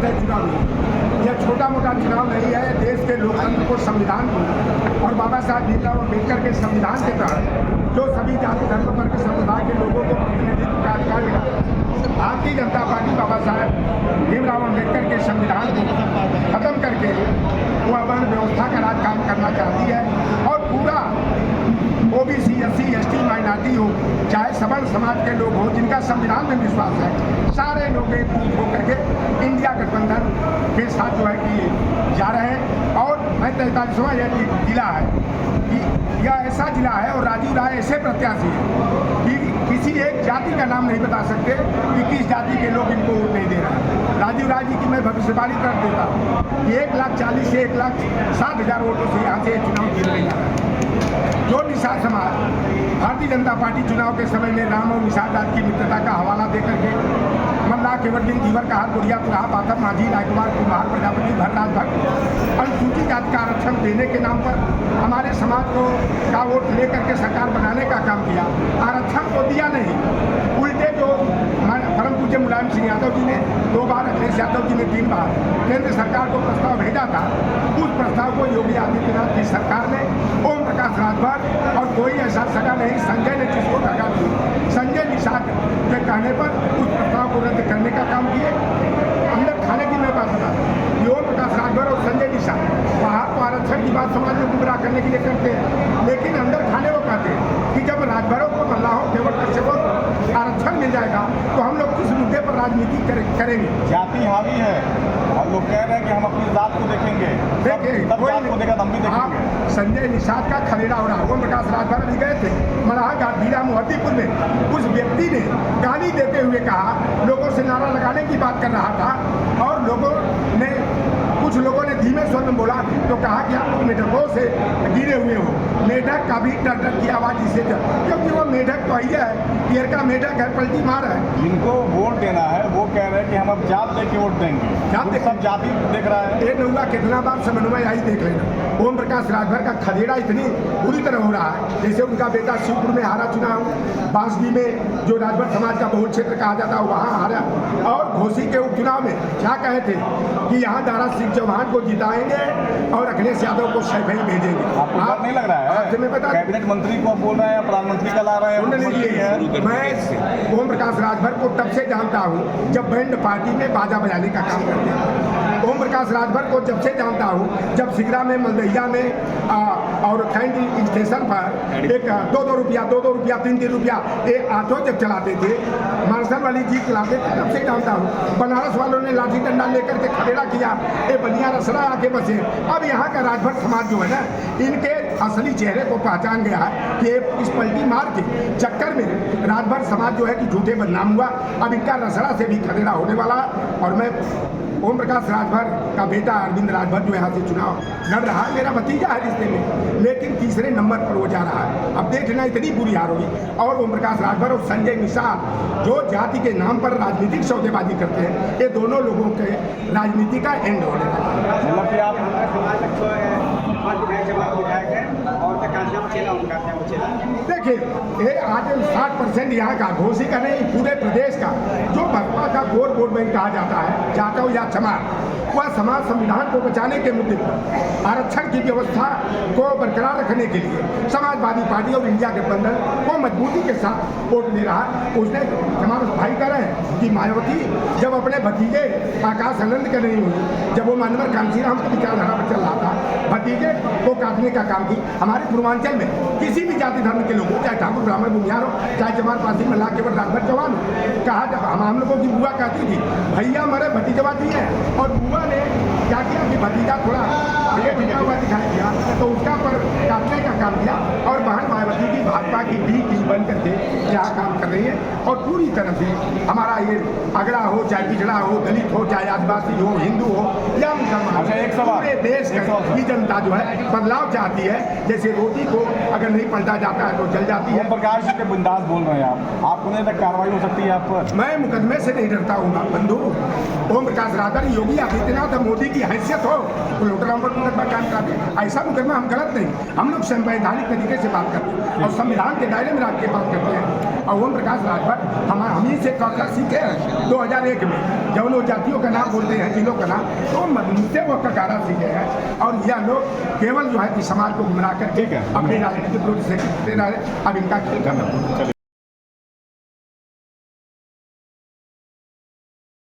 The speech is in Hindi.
बात है चुनाव में। यह छोटा मोटा चुनाव नहीं है, देश के लोकतंत्र को, संविधान को और बाबा साहब भीमराव अम्बेडकर के संविधान के तहत जो सभी जाति धर्म वर्ग समुदाय के लोगों को प्रतिनिधित्व का अधिकार मिला, भारतीय जनता पार्टी बाबा साहब भीमराव अम्बेडकर के संविधान को खत्म करके वो वर्ण व्यवस्था का राज काम करना चाहती है और पूरा ओबीसी, एससी, एसटी, माइनॉरिटी हो, चाहे सवर्ण समाज के लोग हो, जिनका संविधान में विश्वास है, सारे लोग एकजुट होकर के इंडिया गठबंधन के साथ जो है कि जा रहे हैं। और मैं 43वां यह जिला है कि यह ऐसा जिला है और राजीव राय ऐसे प्रत्याशी है कि किसी एक जाति का नाम नहीं बता सकते कि किस जाति के लोग इनको वोट नहीं दे रहे हैं। राजीव राय जी की मैं भविष्यवाणी कर देता हूँ कि 1,40,000 से 1,60,000 वोटों से यहाँ से चुनाव जीत नहीं जा रहा है। जो निषाद समाज भारतीय जनता पार्टी चुनाव के समय में राम और निषाद जात की मित्रता का हवाला देकर के मल्लाह, केवटसिंह, जीवर कहार, बुढ़िया, पुराहा, पाथर, माझी, रायकुमार, कुम्हार, प्रजापति, भरराज भट्ट अनुसूचित जाति का आरक्षण देने के नाम पर हमारे समाज को का वोट लेकर के सरकार बनाने का काम किया। आरक्षण को दिया नहीं, उल्टे जो परम पूज्य मुलायम सिंह यादव जी ने 2 बार, अखिलेश यादव जी ने 3 बार केंद्र सरकार को प्रस्ताव भेजा था, उस प्रस्ताव को योगी आदित्यनाथ की सरकार ने ओम प्रकाश राजभर और कोई ऐसा सगा नहीं, संजय ने जिसको धक्का दी, संजय निषाद के कहने पर उस प्रस्ताव को रद्द करने का काम किए। अंदर खाने की मैं बात बता, ओम प्रकाश राजभर और संजय निषाद बाहर तो आरक्षण की बात समाज में गुमराह करने के लिए करते हैं, लेकिन अंदर खाने वो कहते हैं कि जब राजभरों को, मल्लाहों, केवट कश्यपों को आरक्षण मिल जाएगा तो हम लोग किस मुद्दे पर राजनीति करेंगे। जाति हावी है, हम लोग कह रहे हैं कि हम अपनी जात को देखेंगे, तब जात को देखा हम भी देखेंगे। संजय निषाद का खदेड़ा हो रहा, ओम प्रकाश राजभर भी गए थे मराहा घाट भीरा मोहद्दीपुर में, उस व्यक्ति ने गाली देते हुए कहा, लोगों से नारा लगाने की बात कर रहा था और कुछ लोगों ने धीमे स्वर में बोला तो कहा कि आप लोग मेढकों से गिरे हुए हो। मेढक का भी डर डर की आवाज़ इसे, क्योंकि वो मेढक तो ही है, पियर का मेढक है, पलटी मार है। जिनको वोट देना है वो कह रहे हैं कि हम अब जात दे के वोट देंगे, सब जाति देख रहा है। एक नौका कितना बार समन्वय आई देख लेना। ओम प्रकाश राजभर का खदेड़ा इतनी बुरी तरह हो रहा है, जैसे उनका बेटा शिवपुर में हारा चुनाव, बांसडी में जो राजभर समाज का बहुल क्षेत्र कहा जाता है वहाँ हारा, और घोसी के उपचुनाव में क्या कहे थे कि यहाँ दारा सिंह चौहान को जिताएंगे और अखिलेश यादव को शैफई भेजेंगे। आपको नहीं लग रहा है कैबिनेट मंत्री को बोल रहे हैं, प्रधानमंत्री का ला रहे हैं? मैं ओम प्रकाश राजभर को तब से जानता हूँ जब बैंड पार्टी में बाजा बजाने का काम करते हैं। ओम प्रकाश राजभर को जब से जानता हूँ जब सिगरा में, मलदैया में और खैंडी स्टेशन पर एक 2-2 रुपया, 3-3 रुपया एक ऑटो जब चलाते थे, मार्शल वाली जीप चलाते थे, तब से जानता हूँ। बनारस वालों ने लाठी डंडा लेकर के खदेड़ा किया, ये बनिया रसड़ा आके बसे। अब यहाँ का राजभर समाज जो है ना, इनके असली चेहरे को पहचान गया है कि इस पलटी मार के चक्कर में राजभर समाज जो है कि झूठे बदनाम हुआ। अब इनका रसड़ा से भी खदेड़ा होने वाला। और मैं ओम प्रकाश राजभर का बेटा अरविंद राजभर जो यहाँ से चुनाव लड़ रहा है, मेरा भतीजा है रिश्ते में, लेकिन तीसरे नंबर पर वो जा रहा है। अब देखना इतनी बुरी हार होगी। और ओम प्रकाश राजभर और संजय निषाद जो जाति के नाम पर राजनीतिक सौदेबाजी करते हैं, ये दोनों लोगों के राजनीति का एंड होने वाला है। मतलब कि आप देखिए, ये आज 60% यहाँ का, घोसी का नहीं पूरे प्रदेश का जो भाजपा का कोर वोट बैंक कहा जाता है, जाटव या चमार, वह समाज संविधान को बचाने के मुद्दे पर आरक्षण की व्यवस्था को बरकरार रखने के लिए समाजवादी पार्टी और इंडिया गठबंधन को मजबूती के साथ वोट दे रहा है। उसने हमारे भाई कह रहे हैं कि मायावती जब अपने भतीजे आकाश आनंद के नहीं हुई, जब वो मानवर कांसीराम की विचारधारा पर चल रहा था, भतीजे को काटने का काम की। हमारे पूर्वांचल में किसी भी जाति धर्म के लोगों, चाहे ठाकुर, ब्राह्मण, बुनियार हो, चाहे चमार, पासी, मल्लाह, केवट, राजभर, जवान हो, कहा जब हम लोगों की बुआ कहती थी भैया मरे भतीजवा दी है, और बुआ ने क्या किया कि भतीजा थोड़ा टिका हुआ दिखाई दिया तो उसका पर काटने का काम किया। और बहन मायावती की भाजपा की बी टीम बन करके यहाँ काम कर रही है और पूरी तरह से हमारा ये अगड़ा हो, चाहे पिछड़ा हो, दलित हो, चाहे आदिवासी हो, हिंदू हो या मुसलमान, पूरे देश की जनता जो है बदलाव चाहती है। जैसे रोटी को अगर नहीं पलटा जाता है तो जल जाती है। प्रकाश जी के बिंदास बोल रहे हैं आपको नहीं लगता कार्रवाई हो सकती है आप पर? मैं मुकदमे से नहीं डरता हूँ बंधु। ओम प्रकाश राजभर, योगी आदित्यनाथ, मोदी की हैसियत हो तो लोटराम पर मुकदमा कायम कराते हैं। ऐसा मुकदमा हम गलत नहीं, हम लोग संवैधानिक तरीके से बात करते हैं और संविधान के दायरे में रख के बात करते हैं। और ओम प्रकाश राजभर हम ही से ककर सीखे हैं 2001 में, जब लोग जातियों का नाम बोलते हैं, जिलों का नाम, तो मुझसे वो ककारा सीखे हैं। और यह लोग केवल जो है कि समाज को गुमराह करके अपनी राजनीतिक रूप से अब इनका खेल खत्म।